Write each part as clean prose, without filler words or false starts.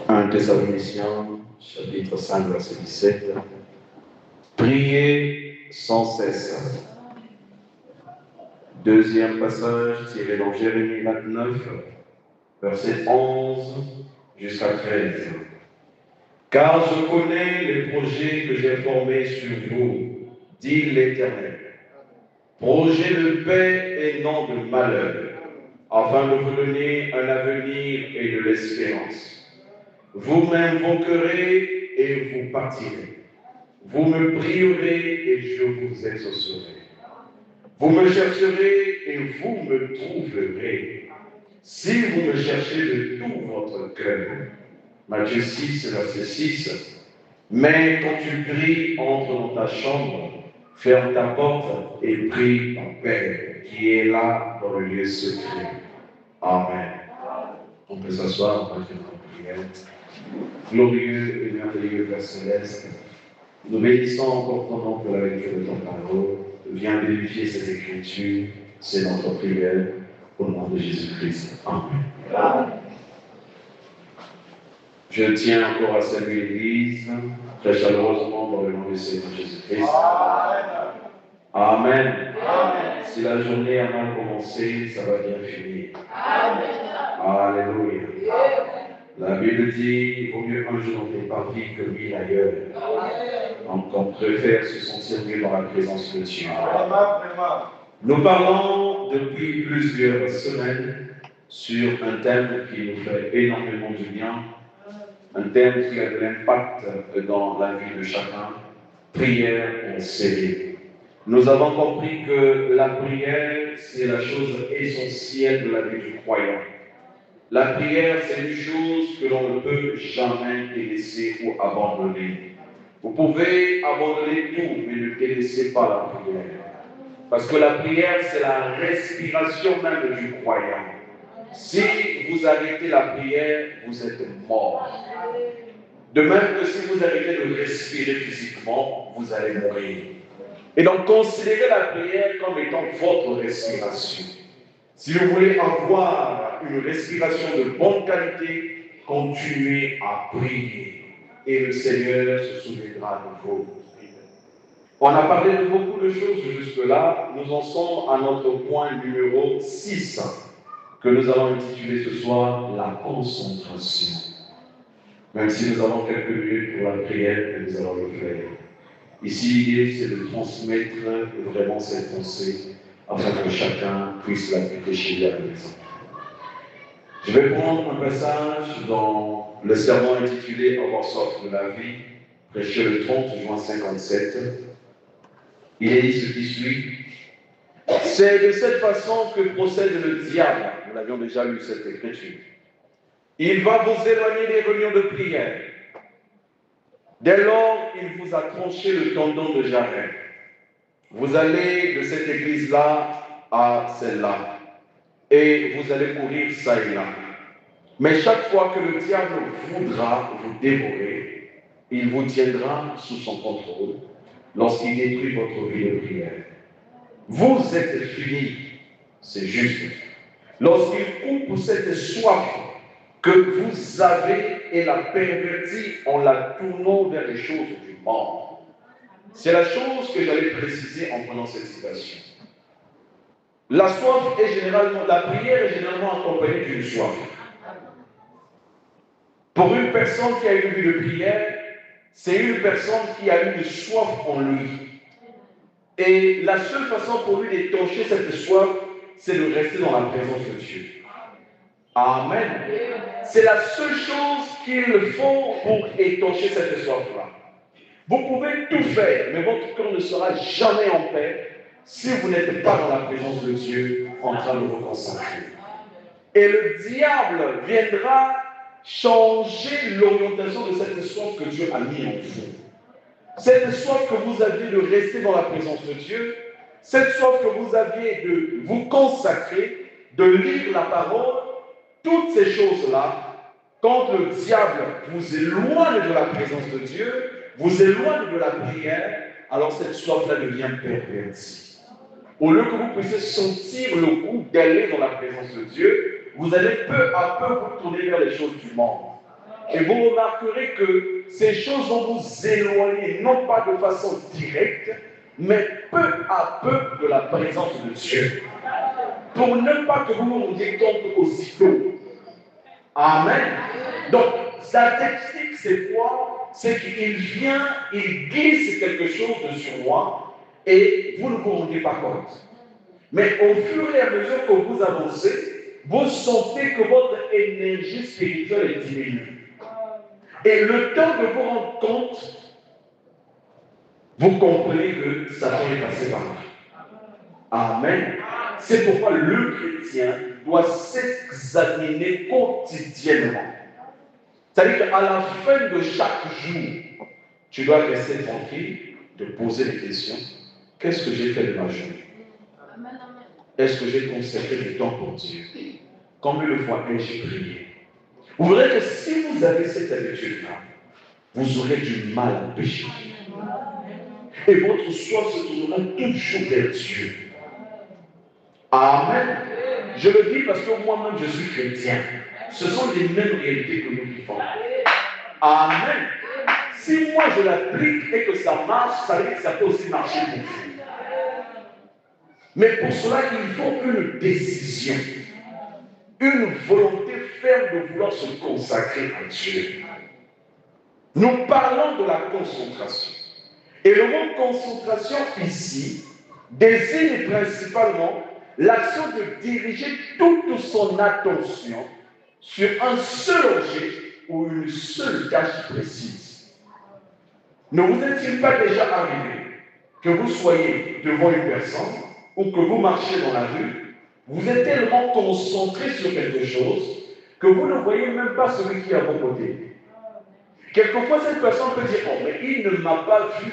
1 Thessaloniciens, chapitre 5, verset 17. Priez sans cesse. Deuxième passage tiré dans Jérémie 29, verset 11 jusqu'à 13. Car je connais les projets que j'ai formés sur vous, dit l'Éternel. Projets de paix et non de malheur, afin de vous donner un avenir et de l'espérance. Vous m'invoquerez et vous partirez. Vous me prierez et je vous exaucerai. Vous me chercherez et vous me trouverez. Si vous me cherchez de tout votre cœur. Matthieu 6, verset 6. Mais quand tu pries, entre dans ta chambre, ferme ta porte et prie ton Père qui est là dans le lieu secret. Amen. On peut s'asseoir, on peut faire une prière. Glorieux et merveilleux Père Céleste, nous bénissons encore ton nom pour la lecture de ton parole. Viens vérifier ces écritures, c'est notre prière au nom de Jésus-Christ. Amen. Je tiens encore à saluer l'Église, très chaleureusement dans le nom du Seigneur Jésus-Christ. Amen. Amen. Si la journée a mal commencé, ça va bien finir. Amen. Alléluia. La Bible dit, vaut mieux un jour dans tes parties que 1000 ailleurs. Donc on préfère se sentir mieux dans la présence de Dieu. Nous parlons depuis plusieurs semaines sur un thème qui nous fait énormément du bien, un thème qui a de l'impact dans la vie de chacun, prière en série. Nous avons compris que la prière, c'est la chose essentielle de la vie du croyant. La prière, c'est une chose que l'on ne peut jamais délaisser ou abandonner. Vous pouvez abandonner tout, mais ne délaissez pas la prière. Parce que la prière, c'est la respiration même du croyant. Si vous arrêtez la prière, vous êtes mort. De même que si vous arrêtez de respirer physiquement, vous allez mourir. Et donc, considérez la prière comme étant votre respiration. Si vous voulez avoir une respiration de bonne qualité, continuez à prier. Et le Seigneur se souviendra de vos prières. On a parlé de beaucoup de choses jusque-là. Nous en sommes à notre point numéro 6, que nous allons intituler ce soir « La concentration ». Même si nous avons quelques minutes pour la prière, nous allons le faire. Ici, l'idée, c'est de transmettre vraiment cette pensée afin que chacun puisse l'appliquer chez lui à la maison. Je vais prendre un passage dans le sermon intitulé « Avoir soif de la vie », prêché le 30 juin 57. Il est dit ce qui suit. C'est de cette façon que procède le diable. Nous l'avions déjà lu cette écriture. Il va vous éloigner des réunions de prière. Dès lors, il vous a tranché le tendon de Jared. Vous allez de cette église-là à celle-là. Et vous allez courir ça et là. Mais chaque fois que le diable voudra vous dévorer, il vous tiendra sous son contrôle lorsqu'il détruit votre vie de prière. Vous êtes finis, c'est juste. Lorsqu'il coupe cette soif que vous avez et la pervertit en la tournant vers les choses du monde. C'est la chose que j'allais préciser en prenant cette citation. La soif est généralement, la prière est généralement accompagnée d'une soif. Pour une personne qui a une vie de prière, c'est une personne qui a une soif en lui. Et la seule façon pour lui d'étancher cette soif, c'est de rester dans la présence de Dieu. Amen. C'est la seule chose qu'il faut pour étancher cette soif-là. Vous pouvez tout faire, mais votre cœur ne sera jamais en paix si vous n'êtes pas dans la présence de Dieu en train de vous consacrer. Et le diable viendra changer l'orientation de cette soif que Dieu a mis en vous. Cette soif que vous aviez de rester dans la présence de Dieu, cette soif que vous aviez de vous consacrer, de lire la parole, toutes ces choses-là, quand le diable vous éloigne de la présence de Dieu, vous éloigne de la prière, alors cette soif-là devient pervertie. Au lieu que vous puissiez sentir le goût d'aller dans la présence de Dieu, vous allez peu à peu vous tourner vers les choses du monde. Et vous remarquerez que ces choses vont vous éloigner, non pas de façon directe, mais peu à peu de la présence de Dieu. Pour ne pas que vous vous rendiez compte aussitôt. Amen. Donc, sa technique, c'est quoi? C'est qu'il vient, il glisse quelque chose sur moi et vous ne vous rendez pas compte. Mais au fur et à mesure que vous avancez, vous sentez que votre énergie spirituelle est diminuée. Et le temps de vous rendre compte, vous comprenez que Satan est passé par là. Amen. C'est pourquoi le chrétien doit s'examiner quotidiennement. C'est-à-dire qu'à la fin de chaque jour, tu dois rester tranquille, te poser des questions. Qu'est-ce que j'ai fait de ma journée? Est-ce que j'ai consacré du temps pour Dieu? Combien de fois ai-je prié? Vous verrez que si vous avez cette habitude-là, vous aurez du mal à pécher. Et votre soif se tournera toujours vers Dieu. Amen. Je le dis parce que moi-même je suis chrétien. Ce sont les mêmes réalités que nous vivons. Amen. Si moi je l'applique et que ça marche, ça veut dire que ça peut aussi marcher pour vous. Mais pour cela, il faut une décision, une volonté ferme de vouloir se consacrer à Dieu. Nous parlons de la concentration. Et le mot concentration ici désigne principalement l'action de diriger toute son attention sur un seul objet ou une seule tâche précise. Ne vous est-il pas déjà arrivé que vous soyez devant une personne ou que vous marchez dans la rue, vous êtes tellement concentré sur quelque chose que vous ne voyez même pas celui qui est à vos côtés. Quelquefois, cette personne peut dire, oh, mais il ne m'a pas vu.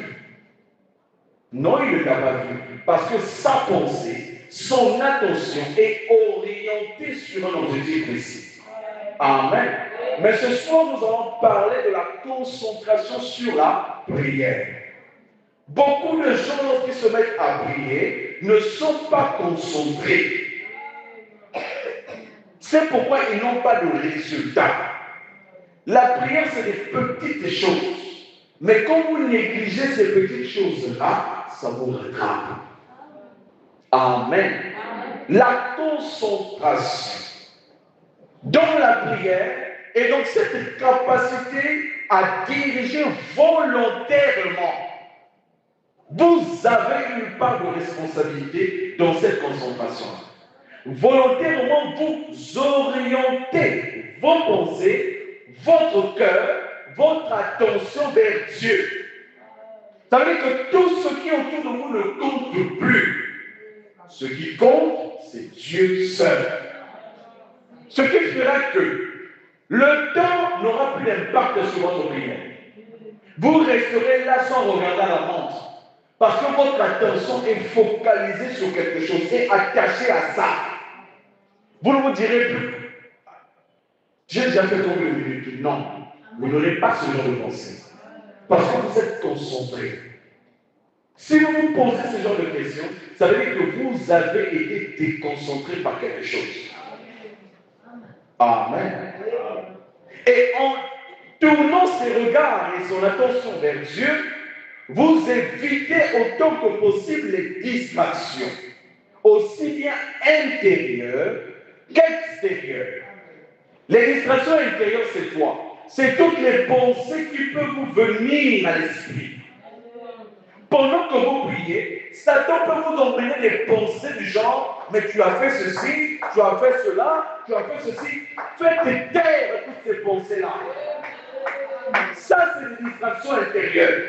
Non, il ne l'a pas vu. Parce que sa pensée, son attention est orientée sur un objectif précis. Amen. Mais ce soir, nous allons parler de la concentration sur la prière. Beaucoup de gens, lorsqu'ils se mettent à prier, ne sont pas concentrés. C'est pourquoi ils n'ont pas de résultat. La prière, c'est des petites choses. Mais quand vous négligez ces petites choses-là, ça vous rattrape. Amen. La concentration dans la prière est donc cette capacité à diriger volontairement. Vous avez une part de responsabilité dans cette concentration. Volontairement, vous orientez vos pensées, votre cœur, votre attention vers Dieu. Ça veut dire que tout ce qui est autour de vous ne compte plus. Ce qui compte, c'est Dieu seul. Ce qui fera que le temps n'aura plus d'impact sur votre prière. Vous resterez là sans regarder à la montre. Parce que votre attention est focalisée sur quelque chose et attachée à ça. Vous ne vous direz plus, j'ai déjà fait combien de minutes? Non, vous n'aurez pas ce genre de pensée. Parce que vous êtes concentré. Si vous vous posez ce genre de questions, ça veut dire que vous avez été déconcentré par quelque chose. Amen. Et en tournant ses regards et son attention vers Dieu, vous évitez autant que possible les distractions, aussi bien intérieures qu'extérieures. Les distractions intérieures, c'est quoi? C'est toutes les pensées qui peuvent vous venir à l'esprit. Pendant que vous priez, Satan peut vous entraîner des pensées du genre, mais tu as fait ceci, tu as fait cela, tu as fait ceci. Faites taire toutes ces pensées-là. Ça, c'est des distractions intérieures.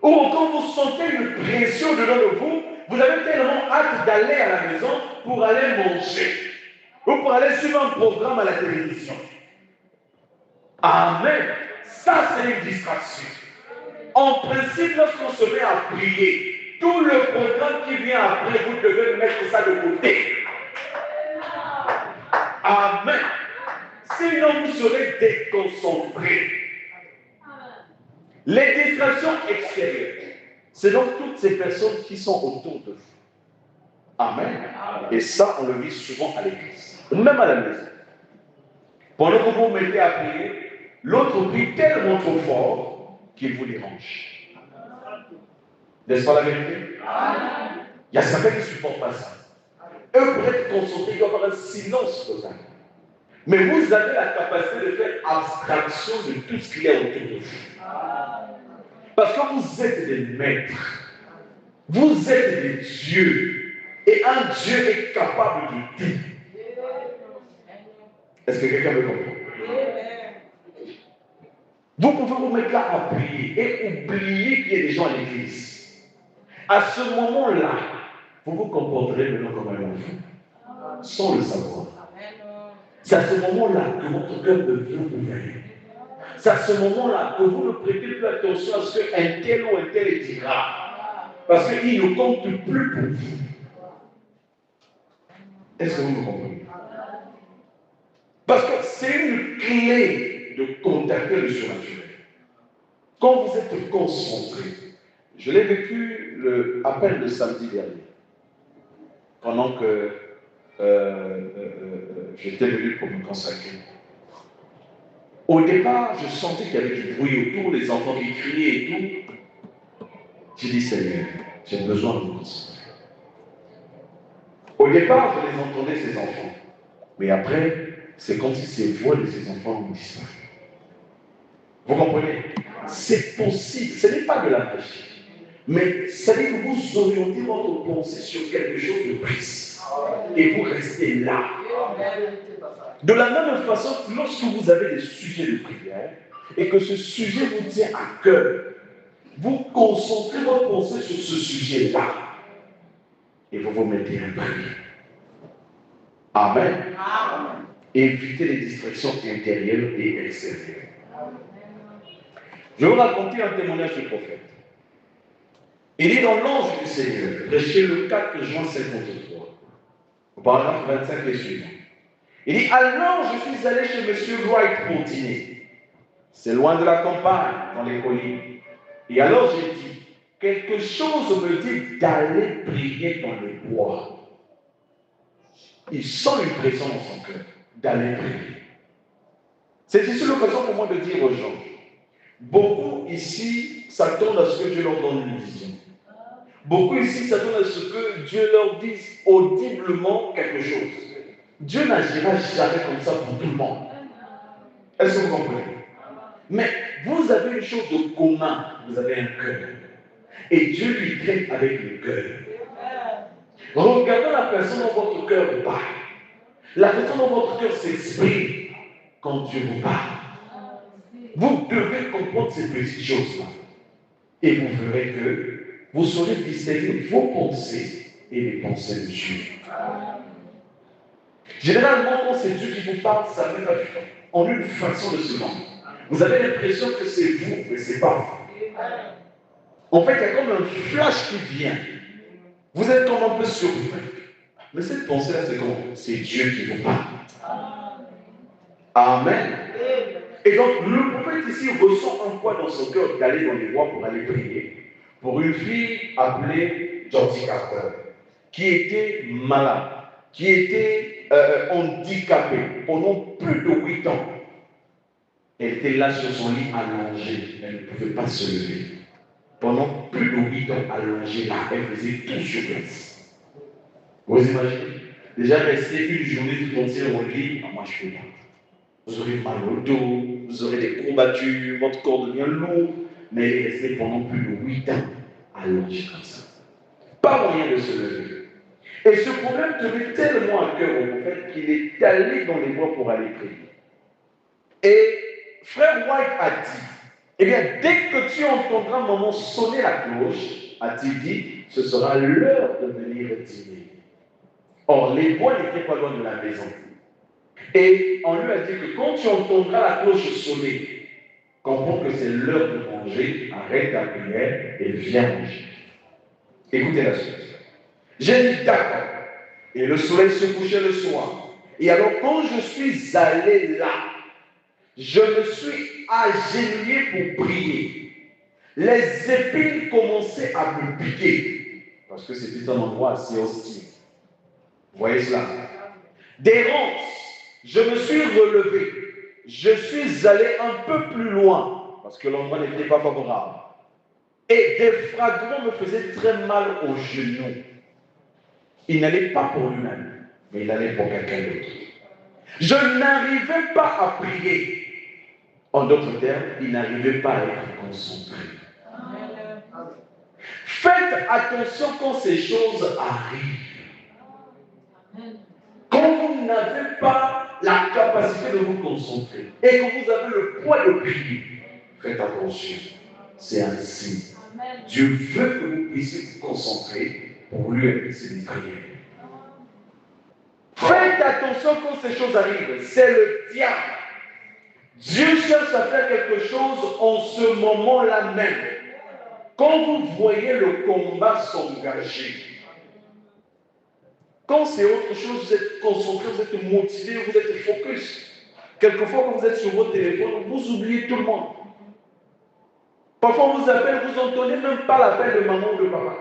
Ou quand vous sentez une pression dedans de vous, vous avez tellement hâte d'aller à la maison pour aller manger. Ou pour aller suivre un programme à la télévision. Amen. Ça, c'est une distraction. En principe, lorsqu'on se met à prier, tout le programme qui vient après, vous devez mettre ça de côté. Amen. Sinon, vous serez déconcentrés. Les distractions extérieures, c'est donc toutes ces personnes qui sont autour de vous. Amen. Et ça, on le vit souvent à l'église, même à la maison. Pendant que vous vous mettez à prier, l'autre prie tellement trop fort qu'il vous dérange. N'est-ce pas la vérité? Il y a certains qui ne supportent pas ça. Eux, pour être concentrés, il doit y avoir un silence total. Mais vous avez la capacité de faire abstraction de tout ce qu'il y a autour de vous. Parce que vous êtes des maîtres. Vous êtes des dieux. Et un Dieu est capable de tout. Est-ce que quelqu'un me comprend? Vous pouvez vous mettre là à prier et oublier qu'il y a des gens à l'église. À ce moment-là, vous vous comporterez maintenant comme un enfant, sans le savoir. C'est à ce moment-là que votre cœur devient ouvert. C'est à ce moment-là que vous ne prêtez plus attention à ce qu'un tel ou un tel dira. Parce qu'il ne compte plus pour vous. Est-ce que vous me comprenez? Parce que c'est une clé de contacter le surnaturel. Quand vous êtes concentré, je l'ai vécu à peine le samedi dernier, pendant que j'étais venu pour me consacrer. Au départ, je sentais qu'il y avait du bruit autour, les enfants qui criaient et tout. J'ai dit, Seigneur, j'ai besoin de me concentrer. Au départ, je les entendais, ces enfants. Mais après, c'est comme si ces voix de ces enfants ont disparu. Vous comprenez? C'est possible, ce n'est pas de la magie. Mais ça veut dire que vous orientez votre pensée sur quelque chose de précis. Et vous restez là. De la même façon, lorsque vous avez des sujets de prière et que ce sujet vous tient à cœur, vous concentrez votre pensée sur ce sujet-là et vous vous mettez à prier. Amen. Évitez les distractions intérieures et extérieures. Je vais vous raconter un témoignage du prophète. Il est dans l'ange du Seigneur, prêché le 4 juin 53, au paragraphe 25 et suivant. Il dit, alors je suis allé chez M. Wright pour dîner. C'est loin de la campagne, dans les collines. Et alors j'ai dit, quelque chose me dit d'aller prier dans les bois. Il sent une pression dans son cœur, d'aller prier. C'est ici l'occasion pour moi de dire aux gens, beaucoup ici s'attendent à ce que Dieu leur donne une vision. Beaucoup ici s'attendent à ce que Dieu leur dise audiblement quelque chose. Dieu n'agira jamais comme ça pour tout le monde. Est-ce que vous comprenez? Mais vous avez une chose de commun, vous avez un cœur. Et Dieu lui traite avec le cœur. Regardez la façon dont votre cœur parle. La façon dont votre cœur s'exprime quand Dieu vous parle. Vous devez comprendre ces petites choses-là. Et vous verrez que vous saurez distinguer vos pensées et les pensées de Dieu. Généralement, quand c'est Dieu qui vous parle, ça met pas du temps. En une façon de se vendre. Vous avez l'impression que c'est vous, mais ce n'est pas vous. En fait, il y a comme un flash qui vient. Vous êtes comme un peu surpris. Mais cette pensée-là, c'est comment? C'est Dieu qui vous parle. Amen. Et donc, le prophète ici ressent un poids dans son cœur d'aller dans les bois pour aller prier pour une fille appelée Georgie Carter, qui était malade, qui était handicapée pendant plus de 8 ans. Elle était là sur son lit allongée, elle ne pouvait pas se lever. Pendant plus de 8 ans allongée là, elle faisait tout sur place. Vous imaginez? Déjà rester une journée tout entière au lit, moi je ne peux pas. Vous aurez mal au dos, vous aurez des courbatures, votre corps devient lourd, mais elle est restée pendant plus de 8 ans allongée comme ça. Pas moyen de se lever. Et ce problème tenait tellement à cœur au prophète qu'il est allé dans les bois pour aller prier. Et frère White a dit, eh bien, dès que tu entendras maman sonner la cloche, a-t-il dit, ce sera l'heure de venir dîner. Or, les bois n'étaient pas loin de la maison. Et on lui a dit que quand tu entendras la cloche sonner, comprends que c'est l'heure de manger, arrête ta prière et viens manger. Écoutez la chose. J'ai dit d'accord. Et le soleil se couchait le soir. Et alors, quand je suis allé là, je me suis agenouillé pour prier. Les épines commençaient à me piquer. Parce que c'était un endroit assez hostile. Vous voyez cela? D'errance, je me suis relevé. je suis allé un peu plus loin, parce que l'endroit n'était pas favorable. Et des fragments me faisaient très mal aux genoux. Il n'allait pas pour lui-même, mais il allait pour quelqu'un d'autre. Je n'arrivais pas à prier. En d'autres termes, il n'arrivait pas à être concentré. Faites attention quand ces choses arrivent. Quand vous n'avez pas la capacité de vous concentrer et que vous avez le poids de prier, faites attention. C'est un signe. Dieu veut que vous puissiez vous concentrer pour lui adresser des prières. Faites attention quand ces choses arrivent. C'est le diable. Dieu cherche à faire quelque chose en ce moment-là même. Quand vous voyez le combat s'engager, quand c'est autre chose, vous êtes concentré, vous êtes motivé, vous êtes focus. Quelquefois, quand vous êtes sur votre téléphone, vous oubliez tout le monde. Parfois, on vous appelle, vous n'entendez même pas l'appel de maman ou de papa.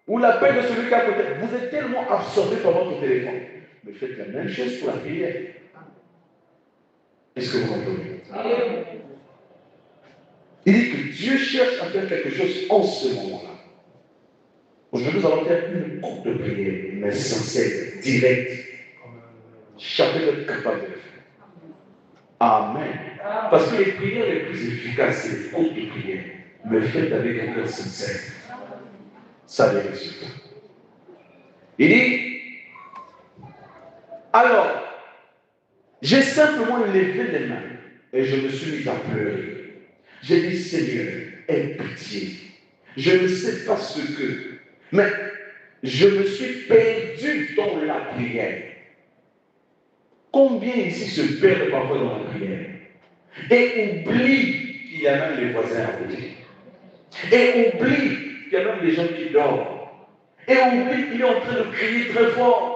Ou l'appel de celui qui est à côté. Vous êtes tellement absorbé par votre téléphone. Mais faites la même chose pour la prière. Est-ce que vous entendez? Il dit que Dieu cherche à faire quelque chose en ce moment-là. Aujourd'hui, nous allons faire une courte prière, mais sincère, directe. Chacun est capable de le faire. Amen. Parce que les prières les plus efficaces, c'est les courtes prières. Mais faites avec un cœur sincère. Ça vient résultat. Il dit, alors, j'ai simplement levé les mains et je me suis mis à pleurer. J'ai dit, Seigneur, aie pitié. Je ne sais pas ce que, mais je me suis perdu dans la prière. Combien ici se perdent parfois dans la prière et oublient qu'il y a même les voisins à côté. Et oublient qu'il y a même des gens qui dorment. Et oublient qu'il est en train de crier très fort.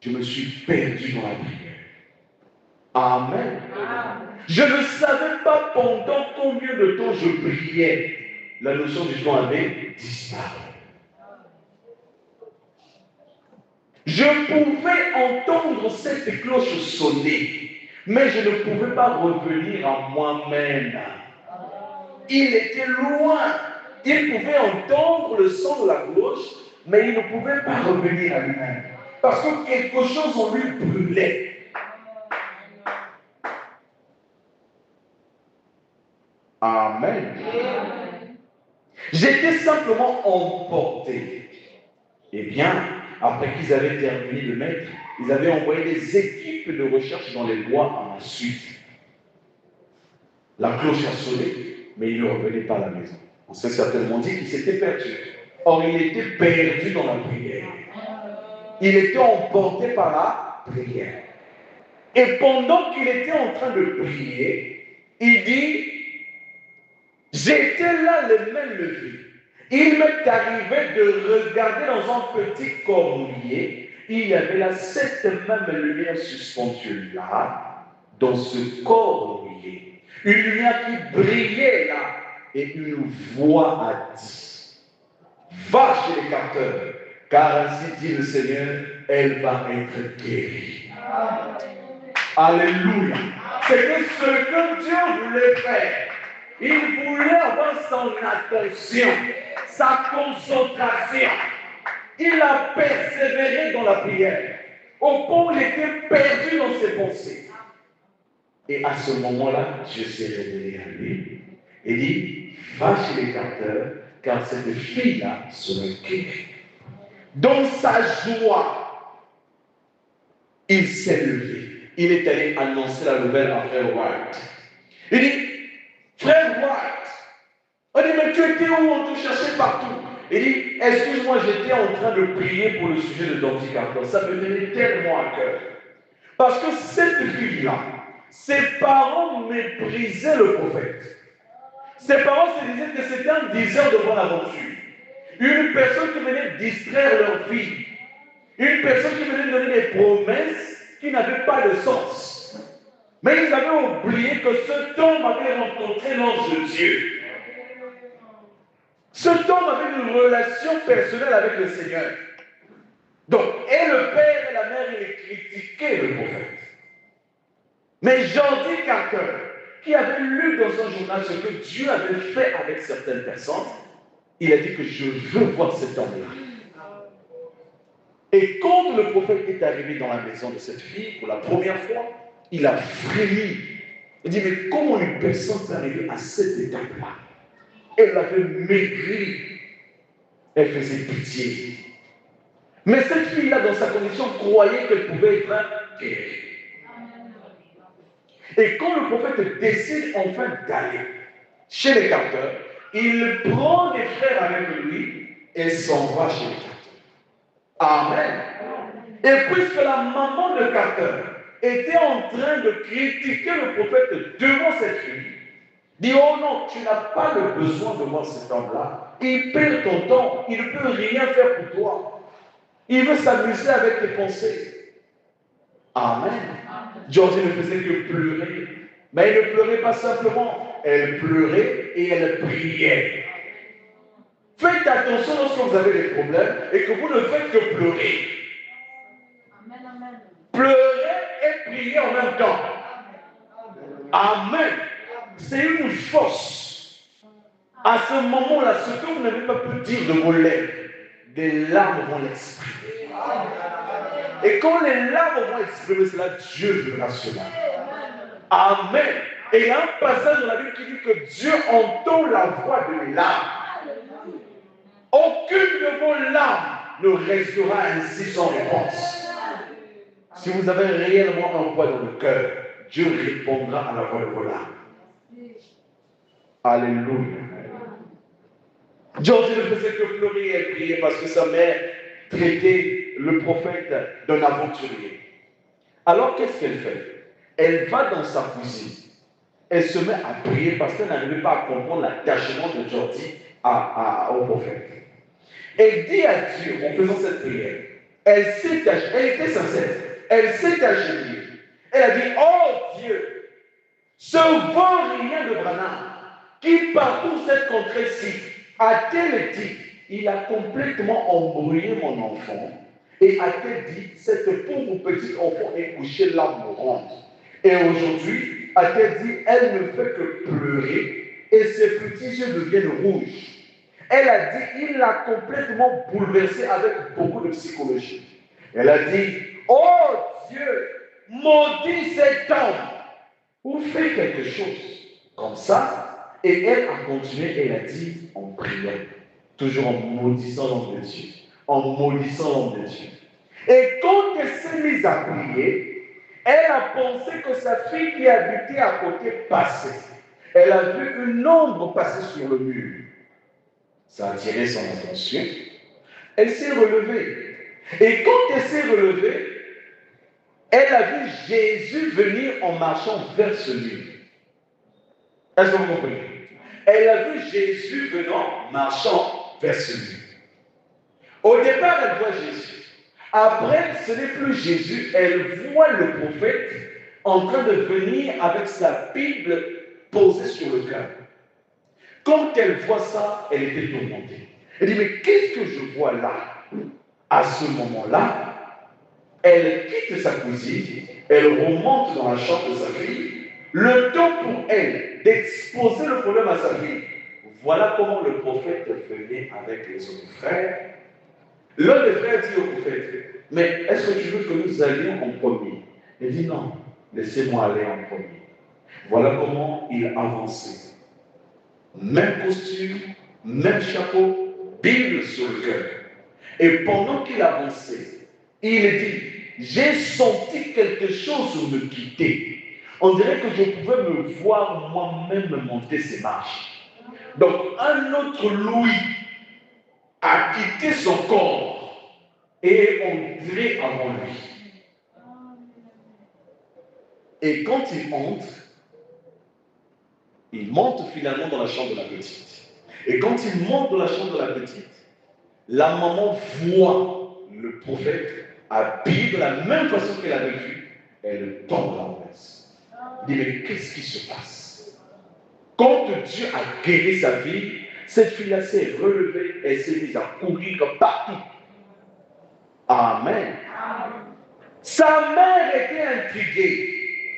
Je me suis perdu dans la prière. Amen. Je ne savais pas pendant combien de temps je priais. La notion du temps avait disparu. Je pouvais entendre cette cloche sonner, mais je ne pouvais pas revenir à moi-même. Il était loin. Il pouvait entendre le son de la cloche, mais il ne pouvait pas revenir à lui-même. Parce que quelque chose en lui brûlait. Amen. J'étais simplement emporté. Eh bien, après qu'ils avaient terminé de mettre, ils avaient envoyé des équipes de recherche dans les bois ensuite. La cloche a sonné, mais il ne revenait pas à la maison. On s'est certainement dit qu'il s'était perdu. Or, il était perdu dans la prière. Il était emporté par la prière. Et pendant qu'il était en train de prier, il dit, j'étais là les mains levées. Il m'est arrivé de regarder dans un petit cornouiller. Il y avait là cette même lumière suspendue là, dans ce cornouiller. Une lumière qui brillait là. Et une voix a dit, va chez les capteurs, car ainsi dit le Seigneur, elle va être guérie. Alléluia. C'était ce que Dieu voulait faire. Il voulait avoir son attention, sa concentration. Il a persévéré dans la prière. Au point où il était perdu dans ses pensées. Et à ce moment-là, Dieu s'est révélé à lui et dit, va chez les capteurs, car cette fille-là sera guérie. Dans sa joie, il s'est levé. Il est allé annoncer la nouvelle à Frère White. Il dit, Frère White, on dit, mais tu étais où? On te cherchait partout. Il dit, excuse-moi, j'étais en train de prier pour le sujet de Dandy Carter. Ça me tenait tellement à cœur. Parce que cette fille-là, ses parents méprisaient le prophète. Ses parents se disaient que c'était un diseur de bonne aventure. Une personne qui venait distraire leur fille. Une personne qui venait donner des promesses qui n'avaient pas de sens. Mais ils avaient oublié que cet homme avait rencontré l'ange de Dieu. Cet homme avait une relation personnelle avec le Seigneur. Donc, et le père et la mère, ils critiquaient le prophète. Mais Jordi Carter, qui avait lu dans son journal ce que Dieu avait fait avec certaines personnes, il a dit que je veux voir cet homme-là. Et quand le prophète est arrivé dans la maison de cette fille pour la première fois, il a frémi. Il dit, mais comment une personne peut arriver à cette étape-là? Elle avait maigri. Elle faisait pitié. Mais cette fille-là, dans sa condition, croyait qu'elle pouvait être guérie. Et quand le prophète décide enfin d'aller chez les capteurs, il prend les frères avec lui et s'en va chez les capteurs. Amen. Et puisque la maman de Carter était en train de critiquer le prophète devant cette fille, dit, oh non, tu n'as pas le besoin de voir cet homme-là. Il perd ton temps, il ne peut rien faire pour toi. Il veut s'amuser avec tes pensées. Amen. Georgie ne faisait que pleurer. Mais elle ne pleurait pas simplement, elle pleurait et elle priait. Faites attention lorsque vous avez des problèmes et que vous ne faites que pleurer. Pleurer et prier en même temps. Amen. C'est une force. À ce moment-là, ce que vous n'avez pas pu dire de vos lèvres, des larmes vont l'exprimer. Et quand les larmes vont exprimer cela, Dieu verra cela. Amen. Et il y a un passage dans la Bible qui dit que Dieu entend la voix de larmes. Aucune de vos larmes ne restera ainsi sans réponse. Si vous avez réellement un poids dans le cœur, Dieu répondra à la voix de vos larmes. Alléluia. Georgie ne faisait que pleurer et elle priait parce que sa mère traitait le prophète d'un aventurier. Alors qu'est-ce qu'elle fait? Elle va dans sa cuisine. Elle se met à prier parce qu'elle n'arrivait pas à comprendre l'attachement de Georgie au prophète. Elle dit à Dieu en faisant cette prière, elle était sincère, elle s'est agenouillée. Elle a dit, oh Dieu, ce vaurien de Branham qui parcourt cette contrée-ci, a-t-elle dit, il a complètement embrouillé mon enfant, et a-t-elle dit, cette pauvre petite enfant est couchée là mourante. Et aujourd'hui, a-t-elle dit, elle ne fait que pleurer, et ses petits yeux deviennent rouges. Elle a dit, il l'a complètement bouleversé avec beaucoup de psychologie. Elle a dit, oh Dieu, maudit cet homme, ou fais quelque chose comme ça. Et elle a continué, elle a dit en priant, toujours en maudissant l'homme de Dieu, en maudissant l'homme de Dieu. Et quand elle s'est mise à prier, elle a pensé que sa fille qui habitait à côté passait. Elle a vu une ombre passer sur le mur. Ça a attiré son attention. Elle s'est relevée. Et quand elle s'est relevée, elle a vu Jésus venir en marchant vers ce mur. Est-ce que vous comprenez? Elle a vu Jésus venant, marchant vers ce mur. Au départ, elle voit Jésus. Après, ce n'est plus Jésus. Elle voit le prophète en train de venir avec sa Bible posée sur le cœur. Quand elle voit ça, elle était tourmentée. Elle dit, mais qu'est-ce que je vois là? À ce moment-là, elle quitte sa cuisine, elle remonte dans la chambre de sa fille, le temps pour elle d'exposer le problème à sa fille. Voilà comment le prophète venait avec les autres frères. L'un des frères dit au prophète, mais est-ce que tu veux que nous allions en premier? Il dit, non, laissez-moi aller en premier. Voilà comment il avançait. Même costume, même chapeau, Bible sur le cœur. Et pendant qu'il avançait, il dit, j'ai senti quelque chose me quitter. On dirait que je pouvais me voir moi-même monter ces marches. Donc un autre Louis a quitté son corps et on dirait avant lui. Et quand il monte finalement dans la chambre de la petite. Et quand il monte dans la chambre de la petite, la maman voit le prophète habillé de la même façon qu'elle avait vu. Elle tombe en place. Il dit, mais qu'est-ce qui se passe? Quand Dieu a guéri sa fille, cette fille-là s'est relevée, elle s'est mise à courir partout. Amen. Sa mère était intriguée.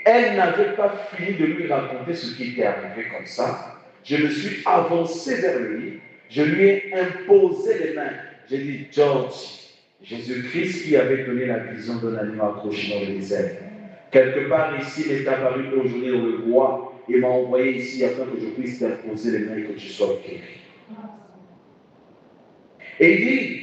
Elle n'avait pas fini de lui raconter ce qui était arrivé comme ça. Je me suis avancé vers lui. Je lui ai imposé les mains. J'ai dit, George, Jésus-Christ qui avait donné la vision d'un agneau accroché dans le désert. Quelque part ici, il est apparu aujourd'hui dans le bois et m'a envoyé ici afin que je puisse t'imposer les mains et que tu sois guéri. Et il dit,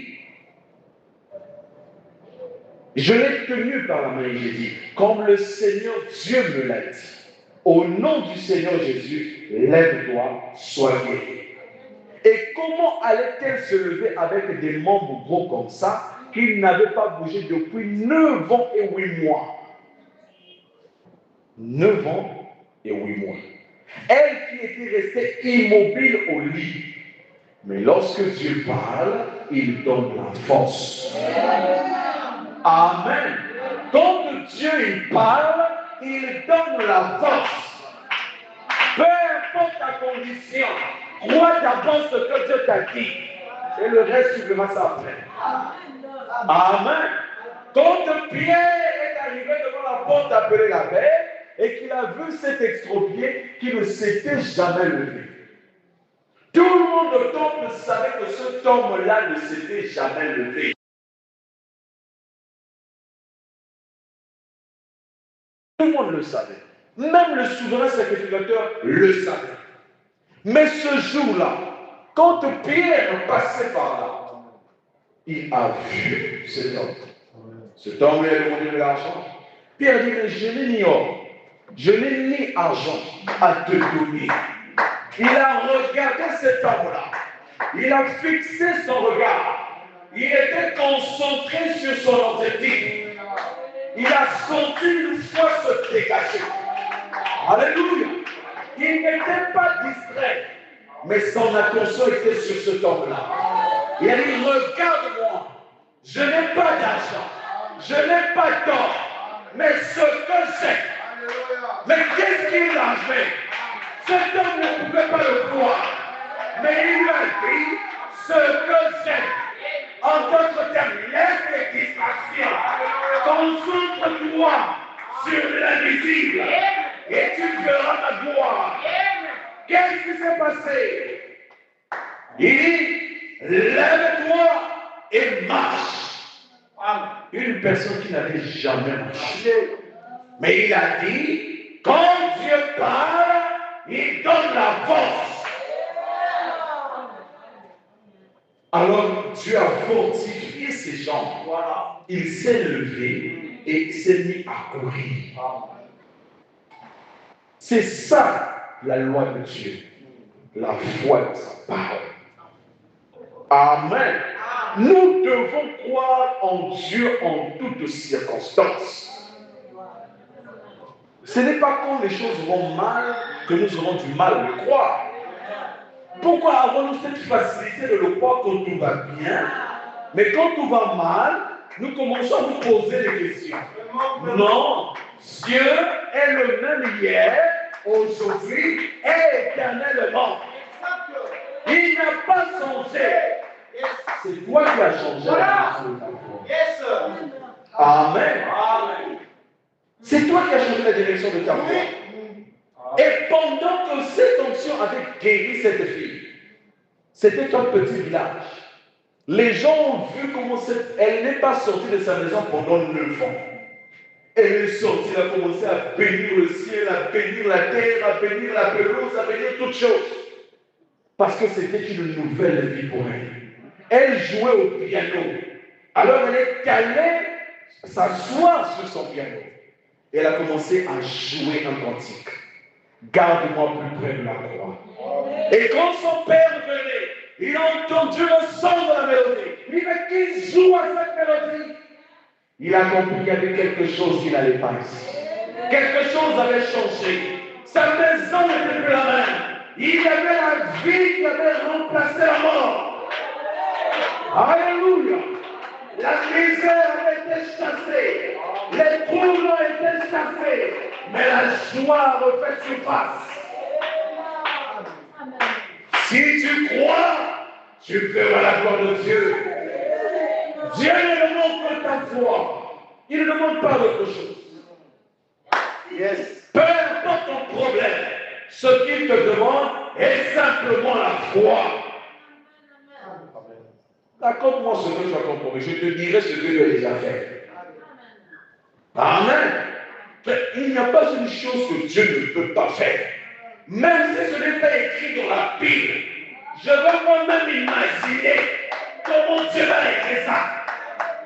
je l'ai tenu par la main et j'ai dit, comme le Seigneur Dieu me l'a dit, au nom du Seigneur Jésus, lève-toi, sois guéri. Et comment allait-elle se lever avec des membres gros comme ça, qui n'avaient pas bougé depuis 9 ans et 8 mois? 9 ans et 8 mois. Elle qui était restée immobile au lit. Mais lorsque Dieu parle, il donne la force. Amen. Quand Dieu il parle, il donne la force. Peu importe ta condition, crois d'abord ce que Dieu t'a dit. Et le reste, tu verras ça après. Amen. Quand Pierre est arrivé devant la porte appelée la belle, et qu'il a vu cet extropié qui ne s'était jamais levé. Tout le monde au temple savait que cet homme-là ne s'était jamais levé. Tout le monde le savait. Même le souverain sacrificateur le savait. Mais ce jour-là, quand Pierre passait par là, il a vu cet homme. Cet homme lui a demandé de l'argent. Pierre dit, mais je n'ai ni or, je n'ai ni argent à te donner. Il a regardé cet homme-là. Il a fixé son regard. Il était concentré sur son objectif. Il a senti une foi se dégager. Alléluia. Il n'était pas distrait, mais son attention était sur cet homme-là. Il a dit, regarde-moi, je n'ai pas d'argent, je n'ai pas d'or, mais ce que j'ai. Mais qu'est-ce qu'il a fait? Cet homme ne pouvait pas le voir, mais il a dit, ce que j'ai. En d'autres termes, laisse les distractions. Concentre-toi sur l'invisible et tu verras ma gloire. Qu'est-ce qui s'est passé? Il dit, lève-toi et marche. Une personne qui n'avait jamais marché. Mais il a dit, quand Dieu parle, il donne la force. Alors Dieu a fortifié ses jambes. Voilà. Il s'est levé et s'est mis à courir. C'est ça la loi de Dieu. La foi de sa parole. Amen. Nous devons croire en Dieu en toutes circonstances. Ce n'est pas quand les choses vont mal que nous aurons du mal à le croire. Pourquoi avons-nous cette facilité de le croire quand tout va bien, mais quand tout va mal, nous commençons à nous poser des questions? Non, Dieu est le même hier, aujourd'hui et éternellement. Il n'a pas changé. C'est toi qui as changé la direction de ta foi. Amen. C'est toi qui as changé la direction de ta foi. Et pendant que cette onction avait guéri cette fille, c'était un petit village. Les gens ont vu comment elle n'est pas sortie de sa maison pendant 9 ans. Elle est sortie, elle a commencé à bénir le ciel, à bénir la terre, à bénir la pelouse, à bénir toutes choses. Parce que c'était une nouvelle vie pour elle. Elle jouait au piano. Alors elle est allée s'asseoir sur son piano. Et elle a commencé à jouer un cantique. Garde-moi plus près de la croix. Et quand son père venait, il a entendu le son de la mélodie. Il dit, mais qui joue à cette mélodie? Il a compris qu'il y avait quelque chose qui n'allait pas ici. Quelque chose avait changé. Sa maison n'était plus la même. Il y avait la vie qui avait remplacé la mort. Alléluia. La misère avait été chassée. Les troubles ont été chassés. Mais la joie refait surface. Si tu crois, tu verras la gloire de Dieu. Dieu ne demande que ta foi. Il ne demande pas d'autre chose. Yes. ton problème. Ce qu'il te demande est simplement la foi. Raconte-moi ce que tu as compris. Je te dirai ce que tu as déjà fait. Amen. Il n'y a pas une chose que Dieu ne peut pas faire. Même si ce n'est pas écrit dans la Bible, je veux moi-même imaginer comment Dieu va écrire ça.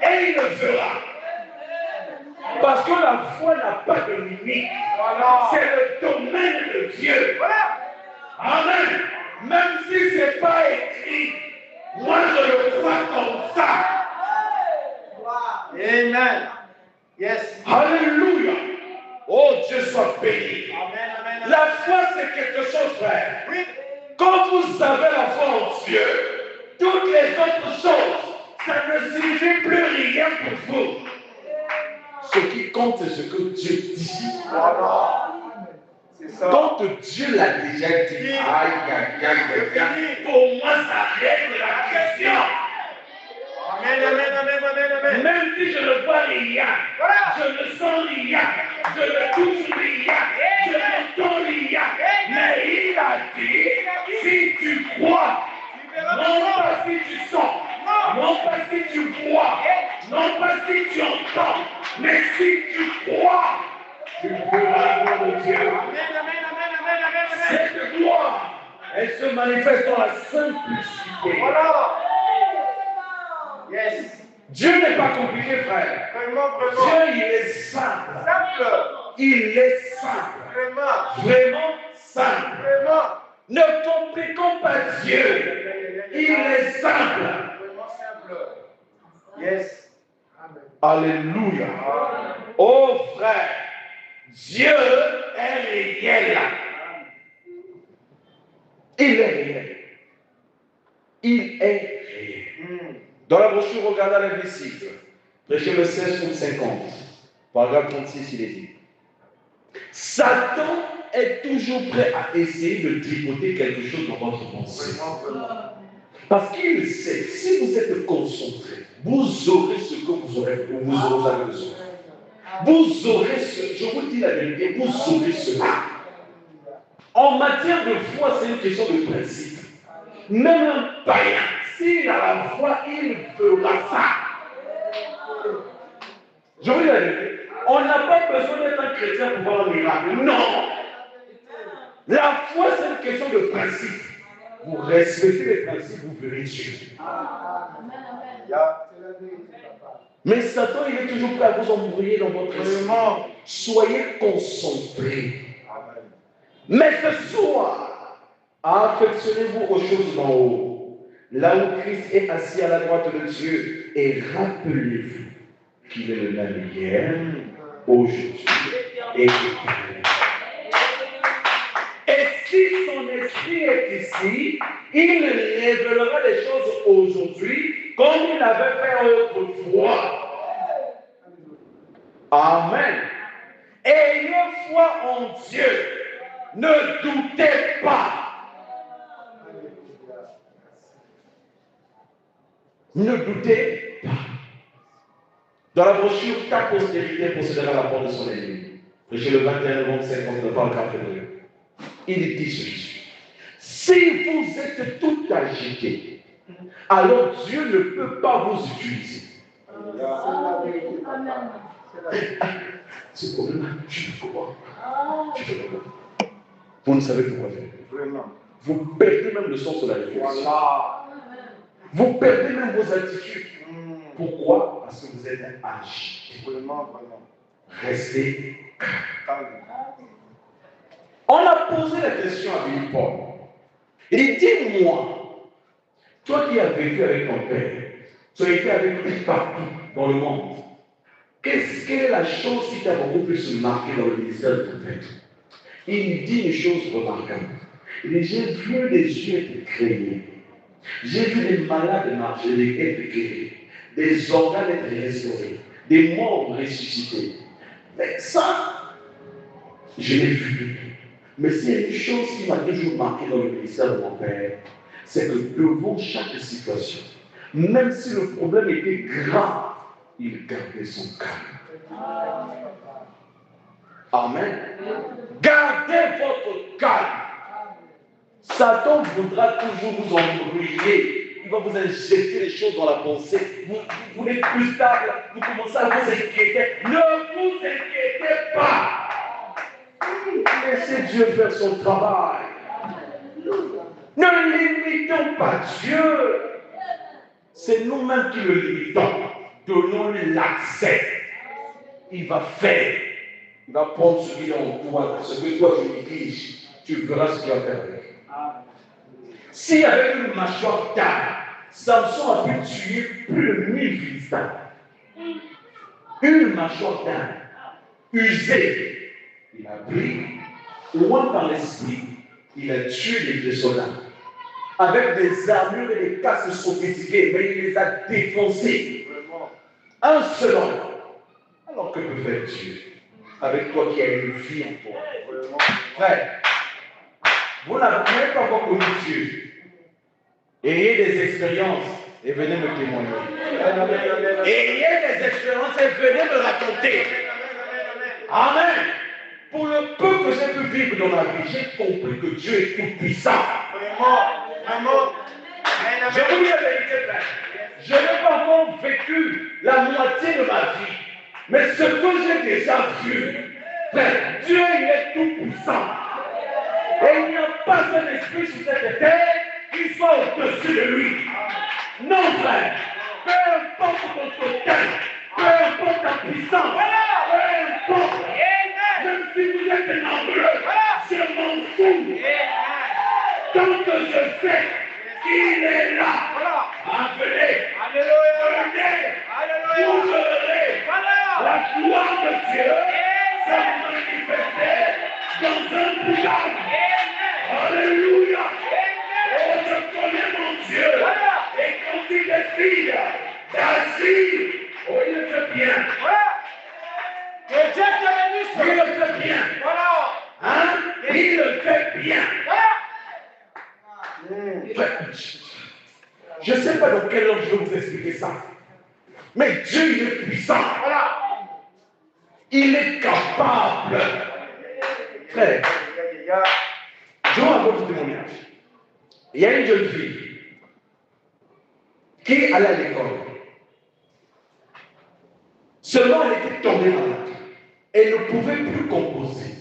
Et il le fera. Parce que la foi n'a pas de limite. C'est le domaine de Dieu. Amen. Même si ce n'est pas écrit, moi je le crois comme ça. Amen. Yes. Alléluia. Oh, Dieu soit béni. Amen, amen. La foi, c'est quelque chose, frère. Oui. Quand vous avez la foi en Dieu, toutes les autres choses, ça ne signifie plus rien pour vous. Ce qui compte, c'est ce que Dieu dit. Voilà. C'est ça. Quand Dieu l'a déjà dit, pour moi, ça règle la question. Amen, amen, amen, amen, amen. Même si je ne vois rien, je ne sens rien, je ne touche rien, je n'entends rien, mais il a dit, si tu crois, non pas si tu sens, non pas si tu vois, non pas si tu entends, mais si tu crois, tu verras la gloire de Dieu. Amen, amen, amen, amen, amen, amen. Cette gloire, elle se manifeste dans la simplicité. Voilà. Yes. Dieu n'est pas compliqué, frère. Vraiment, vraiment. Dieu, il est simple. Simple. Il est simple. Vraiment. Vraiment simple. Vraiment. Ne compliquons pas Dieu. Il est simple. Vraiment simple. Yes. Alléluia. Oh frère, Dieu est réel. Il est réel. Il est réel. Dans la brochure, regardez les versets. Prêchez le 16 ou 50. Paragraphe 36, il est dit. Satan est toujours prêt à essayer de tripoter quelque chose dans votre pensée. Parce qu'il sait, si vous êtes concentré, vous aurez ce que vous aurez besoin. Vous aurez ce, je vous dis la vérité, vous aurez cela. En matière de foi, c'est une question de principe. Même un païen, s'il a la foi, il fera ça. Je vous dis la vérité. On n'a pas besoin d'être un chrétien pour voir un miracle. Non. La foi, c'est une question de principe. Vous respectez les principes, vous verrez Dieu. Mais Satan, il est toujours prêt à vous embrouiller dans votre esprit. Soyez concentrés. Mais ce soir, affectionnez-vous aux choses d'en haut, là où Christ est assis à la droite de Dieu, et rappelez-vous qu'il est le même hier, aujourd'hui et éternellement. Et si son esprit est ici, il révélera les choses aujourd'hui comme il avait fait autrefois. Amen. Ayez foi en Dieu. Ne doutez pas. Ne doutez pas. Dans la brochure, ta postérité possédera la porte de son ennemi. Prêchez le 21 novembre 59, paragraphe 2. Il dit ceci. Si vous êtes tout agité, alors Dieu ne peut pas vous utiliser. C'est pour le même. Tu peux voir. Vous ne savez plus quoi faire. Vous perdez même le sens de la réflexion. Vous perdez même vos attitudes. Pourquoi? Parce que vous êtes agité. Restez calme. On a posé la question à Billy Paul. Il dit, dis-moi, toi qui as vécu avec ton père, tu as été avec lui partout dans le monde, quelle est la chose qui t'a beaucoup plus marqué dans le ministère de ton père? Il dit une chose remarquable. Il dit, j'ai vu les yeux être créés. J'ai vu les malades marcher, être guéris, des organes être restaurés, des morts ressuscités. Mais ça, je l'ai vu. Mais c'est une chose qui m'a toujours marqué dans le ministère de mon père, c'est que devant chaque situation, même si le problème était grave, il gardait son calme. Amen. Gardez calme. Satan voudra toujours vous embrouiller. Il va vous injecter les choses dans la pensée. Vous n'êtes plus stable. Vous commencez à vous inquiéter. Ne vous inquiétez pas. Laissez Dieu faire son travail. Ne limitons pas Dieu. C'est nous-mêmes qui le limitons. Donnons-lui l'accès. Il va faire. Il va prendre ce qu'il a en toi, ce que toi tu lui dis. Tu verras ce qu'il va faire avec. Si avec une mâchoire d'âne, Samson a pu tuer plus de 1000 Philistins. Une mâchoire d'âne, usée, il a pris, loin par l'esprit, il a tué des soldats. Avec des armures et des casques sophistiqués, mais il les a défoncés. Un seul homme. Alors que peut faire Dieu avec toi qui as une vie en toi? Frère, vous n'avez pas encore connu Dieu. Ayez des expériences et venez me témoigner. Ayez des expériences et venez me raconter. Amen. Pour le peu que j'ai pu vivre dans ma vie, j'ai compris que Dieu est tout puissant. Je vous dis la vérité, frère. Je n'ai pas encore vécu la moitié de ma vie. Mais ce que j'ai déjà vu, frère, Dieu il est tout puissant. Et il n'y a pas un esprit sur cette terre qui soit au-dessus de lui. Non, frère. Peu importe ton total, peu importe ta puissance, peu importe, même si vous êtes nombreux, je m'en fous. Tant que je sais qu'il est là, appelez, venez, vous verrez la gloire de Dieu se manifester dans un bouillon. Alléluia. Oh, je connais mon Dieu. Et quand il décide d'agir, oh, il le fait bien. Que Dieu te bénisse. Il le fait bien. Voilà. Hein? Il le fait bien. Je ne sais pas dans quelle langue je vais vous expliquer ça. Mais Dieu, il est puissant. Voilà. Il est capable. Frère, je vous raconte un témoignage. Il y a une jeune fille qui allait à l'école. Seulement, elle était tombée malade. Elle ne pouvait plus composer.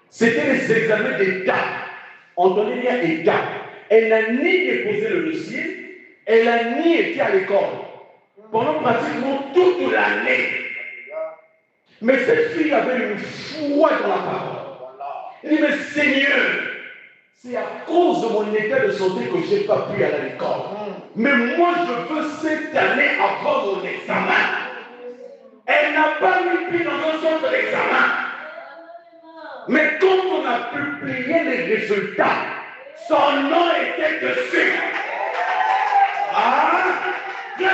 C'était les examens d'État. Entendez bien, État. Elle n'a ni déposé le dossier, elle n'a ni été à l'école. Pendant pratiquement toute l'année. Mais cette fille avait une foi dans la parole. Elle dit, mais Seigneur, c'est à cause de mon état de santé que je n'ai pas pu aller à l'école. Mais moi, je veux cette année avoir mon examen. Elle n'a pas mis pied dans un centre d'examen. Mais quand on a publié les résultats, son nom était dessus. Ah, Dieu,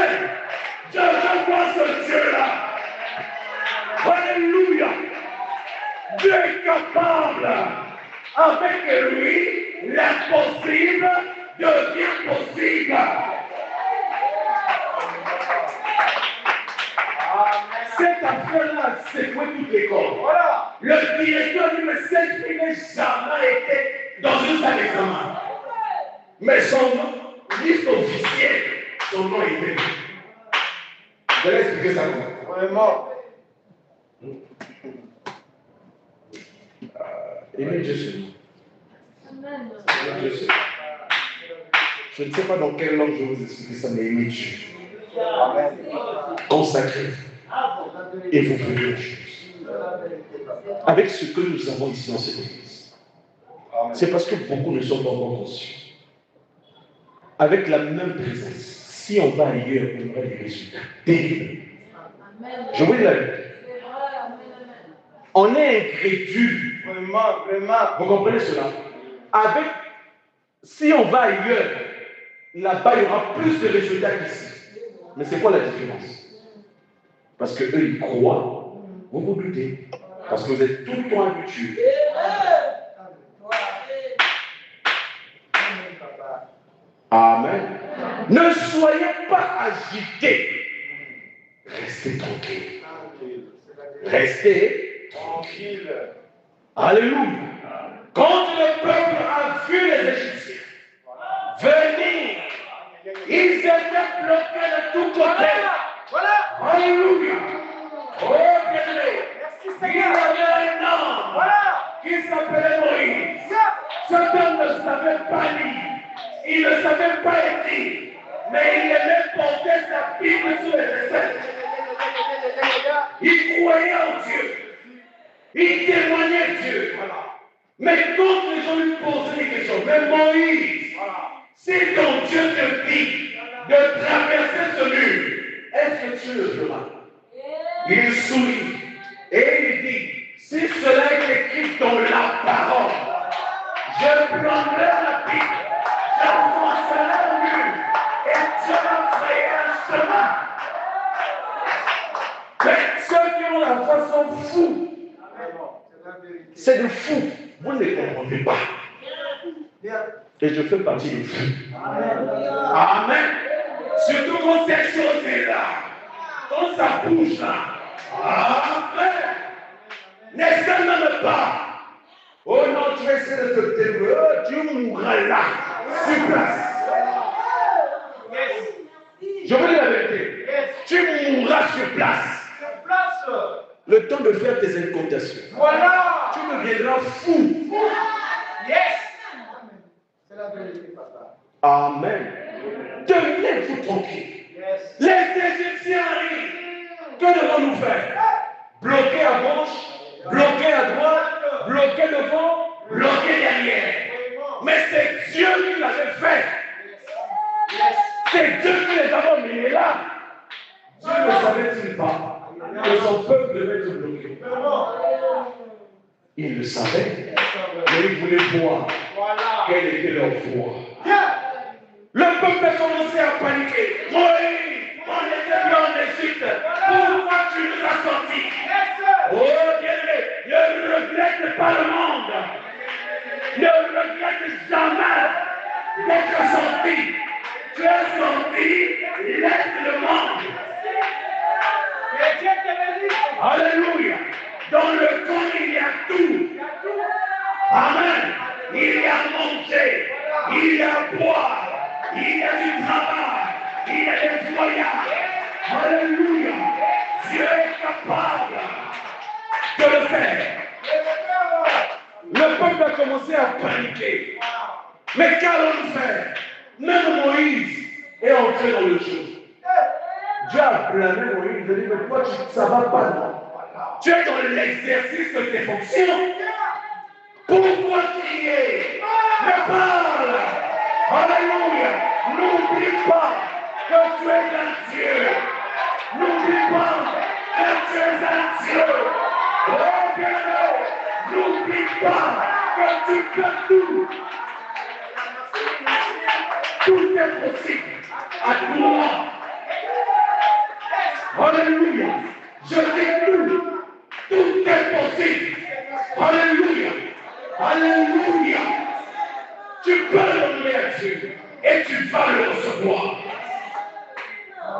je vois ce Dieu-là. Alléluia. Dieu est capable. Avec lui, l'impossible devient possible. Cette affaire-là a secoué toute l'école. Voilà. Le directeur dit, mais cette fille n'a jamais été dans une salle d'examen. Mais son liste officielle, son nom était. Je vais expliquer ça comment. Vraiment. Aimez Dieu seul. Aimez Dieu seul. Je ne sais pas dans quelle langue je vais vous expliquer ça, mais aimez Dieu. Consacrez. Et vous ferez les choses. Avec ce que nous avons ici dans cette église. C'est parce que beaucoup ne sont pas encore conscients. Avec la même présence, si on va ailleurs, on aura des résultats terribles. Je vous dis la vérité. On est incrédule. Vraiment. Vous comprenez cela? Si on va ailleurs, là-bas, il y aura plus de résultats qu'ici. Mais c'est quoi la différence? Parce qu'eux, ils croient. Vous vous doutez. Parce que vous êtes tout le temps habitués. Amen. Ne soyez pas agités. Restez tranquille. Restez tranquille. Alléluia. Quand le peuple a vu les Égyptiens venir, ils étaient bloqués de tous côtés. Voilà. Alléluia. Oh, bien-aimé. Merci Il y Seigneur. avait un homme Voilà. qui s'appelait Moïse. Cet homme ne savait pas lire. Il ne savait pas écrire. Mais il aimait porter sa Bible sur les aisselles. Il croyait en Dieu. Il témoignait Dieu. Mais quand les gens lui posaient des questions, mais Moïse, si ton Dieu te dit de traverser ce mur, est-ce que tu le feras? Il sourit et il dit, si cela est écrit dans la parole, je prendrai la Bible, je foncerai le mur et je m'entraînerai un chemin. Mais ceux qui ont la foi sont fous. C'est des fous. Vous ne les comprenez pas. Et je fais partie des fous. Amen. Surtout quand cette chose est là. Quand ça bouge là. Amen. N'essaie même pas. Oh non, tu vas essayer de te développer. Oh, tu mourras là, sur place. Je vous dis la vérité. Tu mourras sur place. Le temps de faire tes incantations. Voilà. Tu deviendras fou. Yes. C'est la vérité, papa. Amen. Tenez-vous tranquille. Yes. Les Égyptiens arrivent. Que devons-nous faire? Bloquer à gauche, bloquer à droite, bloquer devant, bloquer derrière. Mais c'est Dieu qui l'avait fait. C'est Dieu qui les avait mis là. Dieu ne savait-il pas que son peuple devait être bloqué? Il le savait, mais il voulait voir quelle était leur foi. Le peuple a commencé à paniquer. Oui, on était bien en Égypte. Pourquoi tu nous as sortis? Oh bien-aimé, ne regrette pas le monde. Ne regrette jamais d'être sorti. Tu es sorti, laisse le monde. Alléluia. Dans le corps, il y a tout. Amen. Il y a manger, il y a boire, il y a du travail, il y a des voyages. Alléluia. Dieu est capable de le faire. Le peuple a commencé à paniquer. Mais qu'allons-nous faire? Même Moïse est entré dans le jeu. Dieu a blâmé Moïse. Il a dit, mais toi, ça va pas, non? Tu es dans l'exercice de tes fonctions. Pourquoi crier? Mais parle. Alléluia. N'oublie pas que tu es un Dieu. N'oublie pas que tu es un Dieu. Oh bien, n'oublie pas que tu peux tout. Tout est possible à toi. Alléluia. Je dis tout est possible. Alléluia. Alléluia. Tu peux demander à Dieu et tu vas le recevoir.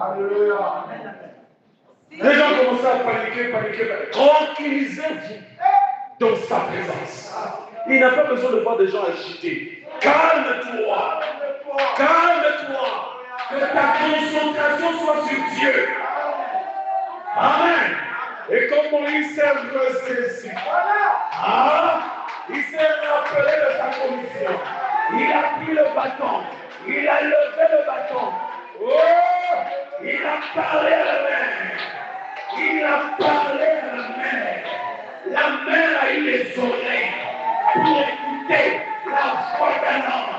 Alléluia. Les gens commencent à paniquer. Tranquillisez-vous dans sa présence. Il n'a pas besoin de voir des gens agités. Calme-toi. Calme-toi. Que ta concentration soit sur Dieu. Amen. Et comme Moïse s'est ressaisi, il s'est rappelé de sa commission. Il a pris le bâton. Il a levé le bâton. Oh, il a parlé à la mer. Il a parlé à la mer. La mer a eu les oreilles pour écouter la voix d'un homme.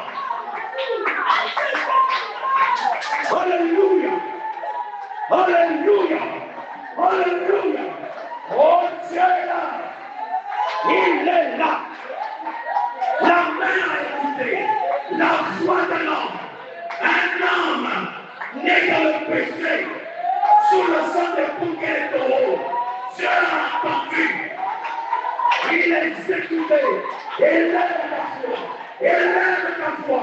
Alléluia. Alléluia. Alléluia. Oh Dieu est là. Il est là. La mer a écouté la voix d'un homme. Un homme né dans le péché, sous le sang des bouquets de taureaux. Dieu l'a entendu. Il a exécuté. Élève ta foi. Élève ta foi.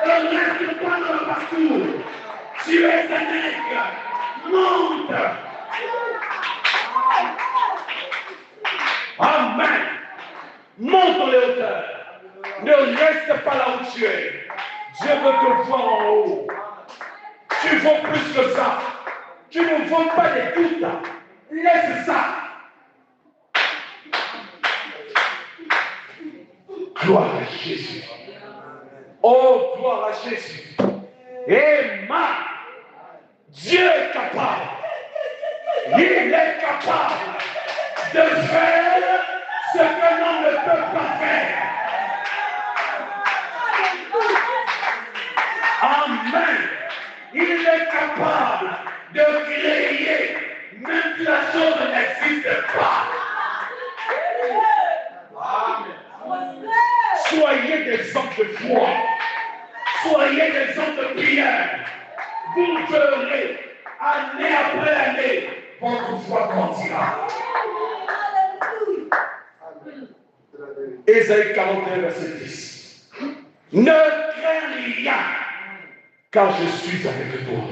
Ne reste pas dans le parcours. Tu es un aigle. Monte. Amen. Monte dans les hauteurs. Ne reste pas là où tu es. Dieu veut te voir en haut. Tu vaux plus que ça. Tu ne vaux pas des doutes. Laisse ça. Gloire à Jésus. Oh, gloire à Jésus. Amen. Dieu est capable. Il est capable de faire ce que l'on ne peut pas faire. Amen. Il est capable de créer, même si la chose n'existe pas. Soyez des hommes de foi. Soyez des hommes de prière. Vous verrez, année après année, votre foi grandira. Ésaïe 41, verset 10. Ne crains rien, car je suis avec toi.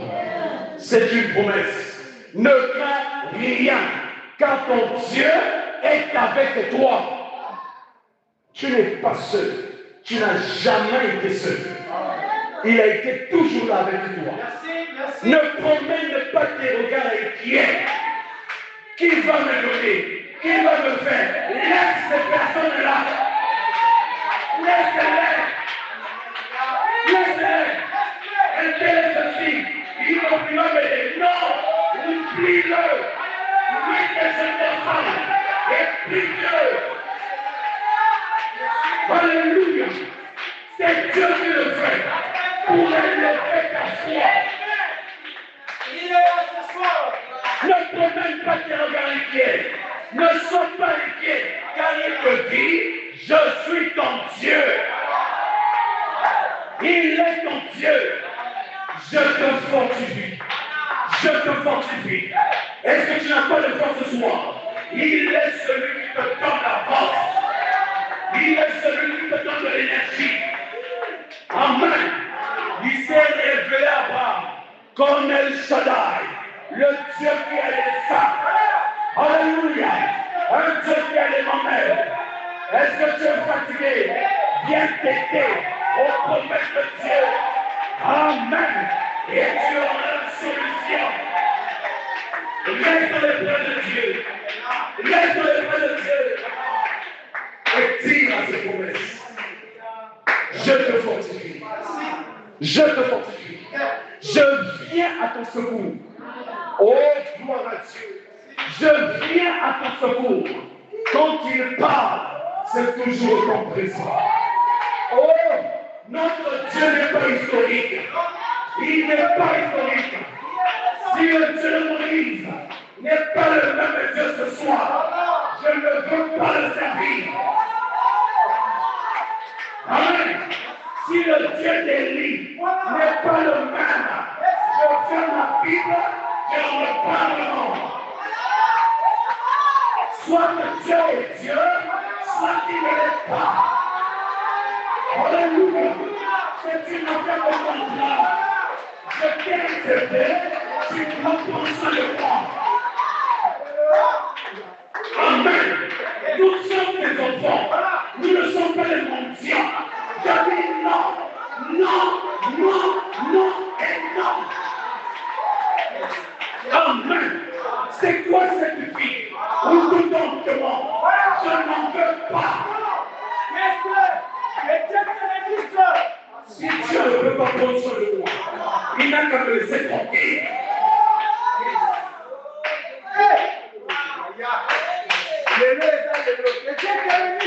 C'est une promesse. Ne crains rien, car ton Dieu est avec toi. Tu n'es pas seul. Tu n'as jamais été seul. Il a été toujours là avec toi. Ne promène pas tes regards inquiets. Qui va me donner? Qui va me faire? Laisse ces personnes-là. Laisse-les. Laisse-les. Elle fait ceci. Il va m'aider. Non. Oublie-le. Mets tes enfants et prie-le. Alléluia. C'est Dieu qui le fait pour élever ta foi. Il est là ce soir. Ne promène pas tes regards inquiets. Ne sois pas inquiet, car il te dit, je suis ton Dieu. Il est ton Dieu. Je te fortifie. Je te fortifie. Est-ce que tu n'as pas de force ce soir? Il est celui qui te donne la force. Il est celui qui te donne de l'énergie. Amen. Il s'est révélé à Abraham comme El Shaddai, le Dieu qui a les saints. Alléluia. Un Dieu qui a les mamelles. Est-ce que tu es fatigué? Viens t'aider aux promesses de Dieu. Amen. Et tu auras la solution. Reste auprès de Dieu. Reste auprès de Dieu. Et tire à ses promesses. Je te fortifie. Je te fortifie. Je viens à ton secours. Oh, gloire à Dieu. Je viens à ton secours. Quand il parle, c'est toujours ton présent. Oh, notre Dieu n'est pas historique. Il n'est pas historique. Si le Dieu de Moïse n'est pas le même Dieu ce soir, je ne veux pas le servir. Amen. Si le Dieu d'Élie n'est pas le même, je ferme la Bible et on ne parle pas. Soit que Dieu est Dieu, soit qu'il ne l'est pas. Alléluia. C'est une affaire de contrat. Je t'ai accepté, tu prends soin de moi. Amen. Nous sommes des enfants. Nous ne sommes pas des mendiants. Je dis non, non, non, non et non. Amen. C'est quoi cette vie où tout tombe devant? Je n'en veux pas. Si Dieu ne peut pas prendre soin de moi, il n'a qu'à me laisser tranquille.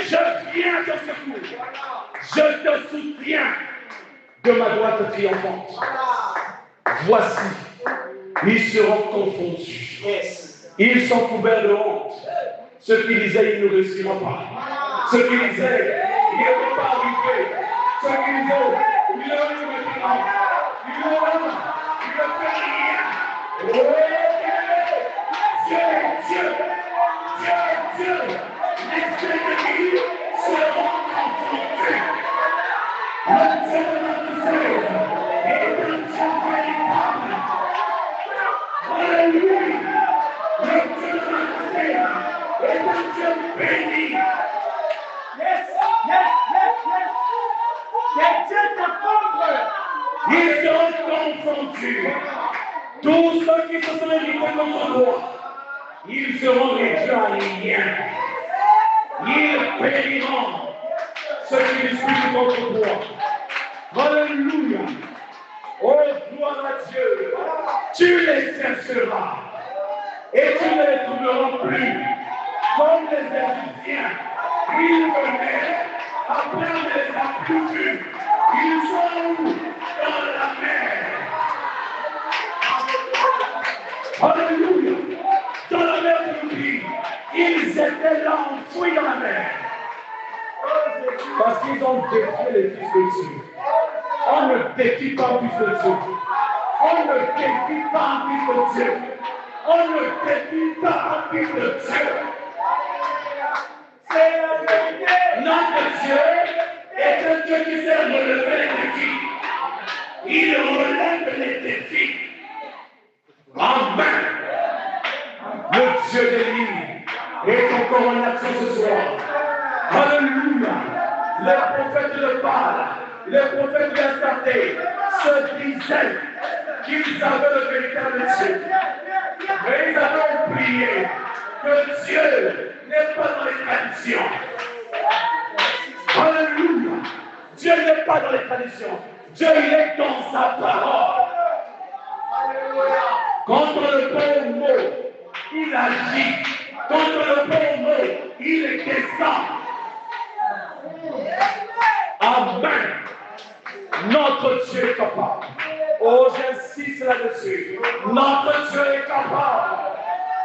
Je viens à ton secours. Je te soutiens de ma droite triomphante. Voici, ils seront confondus. Ils sont couverts de honte. Ceux qui disaient, il ne réussira pas. Ceux qui disaient, il ne peut pas arriver. Ceux qui disaient, il ne peut pas. Il ne fait rien. Oh, Dieu est Dieu. Dieu est Dieu. Les ennemis seront confondus. Le Dieu de notre Seigneur est un Dieu véritable. Alléluia. Le Dieu de notre Seigneur est un Dieu béni. Yes, yes, yes. Que Dieu te comble. Ils seront confondus. Tous ceux qui se sont réunis contre toi, ils seront réduits à rien. Ils périront ceux qui discutent contre toi. Alléluia. Oh, gloire à Dieu. Tu les chercheras et tu ne les trouveras plus. Comme les Égyptiens, ils venaient, après on ne les a plus vus. Ils sont où? Dans la mer. Alléluia. Dans la mer de l'oubli, ils étaient là enfouis dans la mer. Parce qu'ils ont défié les fils de Dieu. On ne défie pas un fils de Dieu. On ne défie pas un fils de Dieu. On ne défie pas un fils de Dieu. C'est la vérité. Notre Dieu est un Dieu qui sait relever les défis. Il relève les défis. Amen. Le Dieu des lignes est encore en action ce soir. Alléluia. Les prophètes de Baal, les prophètes de l'Astarté se disaient qu'ils avaient le véritable Dieu. Mais ils avaient oublié que Dieu n'est pas dans les traditions. Alléluia. Dieu n'est pas dans les traditions. Dieu, il est dans sa parole. Contre le bon mot, il agit. Contre le bon mot, il descend. Amen. Notre Dieu est capable. Oh, j'insiste là-dessus. Notre Dieu est capable.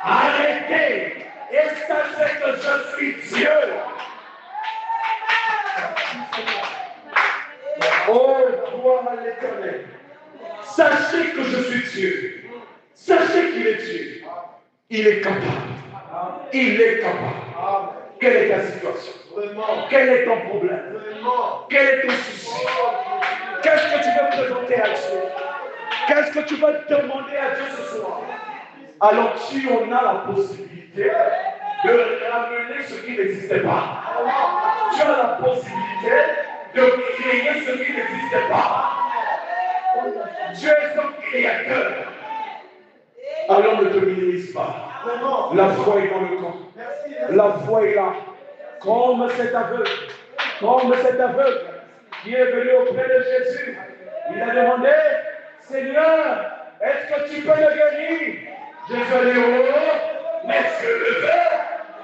Arrêtez et sachez que je suis Dieu. Oh, gloire à l'Éternel. Sachez que je suis Dieu. Sachez qu'il est Dieu. Il est capable. Il est capable. Quelle est ta situation? Quel est ton problème? Quel est ton souci? Qu'est-ce que tu veux présenter à Dieu? Qu'est-ce que tu veux demander à Dieu ce soir? Alors tu en as la possibilité de ramener ce qui n'existait pas. Tu as la possibilité de créer ce qui n'existait pas. Dieu est son créateur. Alors ne te minimise pas. La foi est dans le camp. La foi est là. Comme cet aveugle qui est venu auprès de Jésus. Il a demandé, Seigneur, est-ce que tu peux le guérir? Jésus a dit, oh, mais je le veux.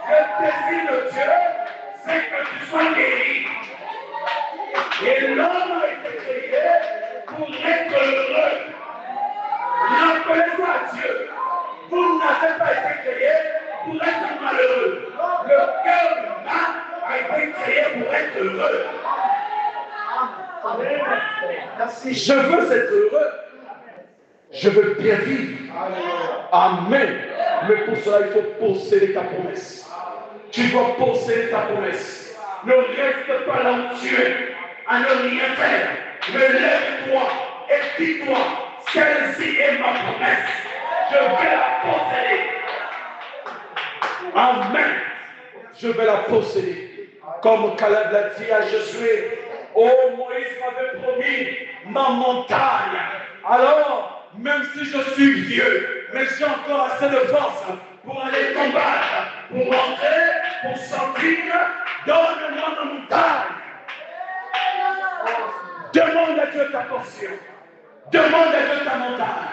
Le désir de Dieu, c'est que tu sois guéri. Et l'homme a été créé pour être heureux. Rappelez-vous à Dieu. Vous n'avez pas été créé pour être malheureux. Le cœur humain a été créé pour être heureux. Je veux être heureux. Je veux bien vivre. Amen. Mais pour cela, il faut posséder ta promesse. Tu dois posséder ta promesse. Ne reste pas là où tu es, à ne rien faire. Mais lève-toi et dis-toi, celle-ci est ma promesse. Je vais la posséder. Amen. Je vais la posséder. Comme Caleb l'a dit à Josué. Oh, Moïse m'avait promis ma montagne. Alors, même si je suis vieux, mais j'ai encore assez de force pour aller combattre, pour rentrer, pour sortir. Donne-moi ma montagne. Demande à Dieu ta portion. Demande à Dieu ta montagne.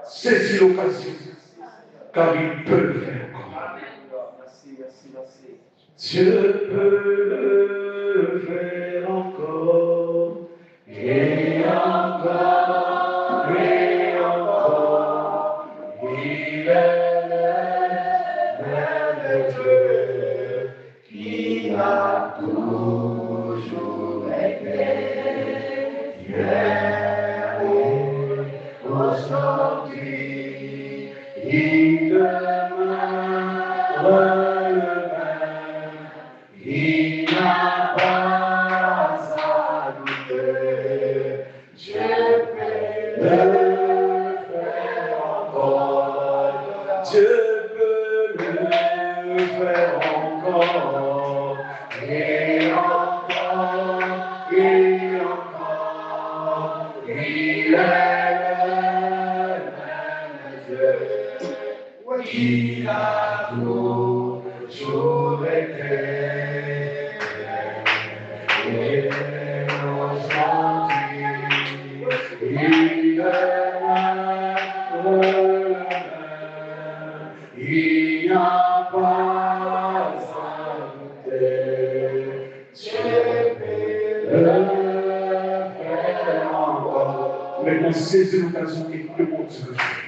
Saisis l'occasion, car il peut le faire encore. Merci. Dieu peut le faire encore, et encore, et encore. Il est le Dieu qui a toujours été hier et aujourd'hui, il demeure. Il n'a pas à douter, je peux le faire encore, Dieu peut le faire encore, et encore, Il a toujours été. Et aujourd'hui, il est là. Il n'y a pas à douter. Je peux le faire encore. Maintenant, saisis l'occasion et écoute le mot de Dieu.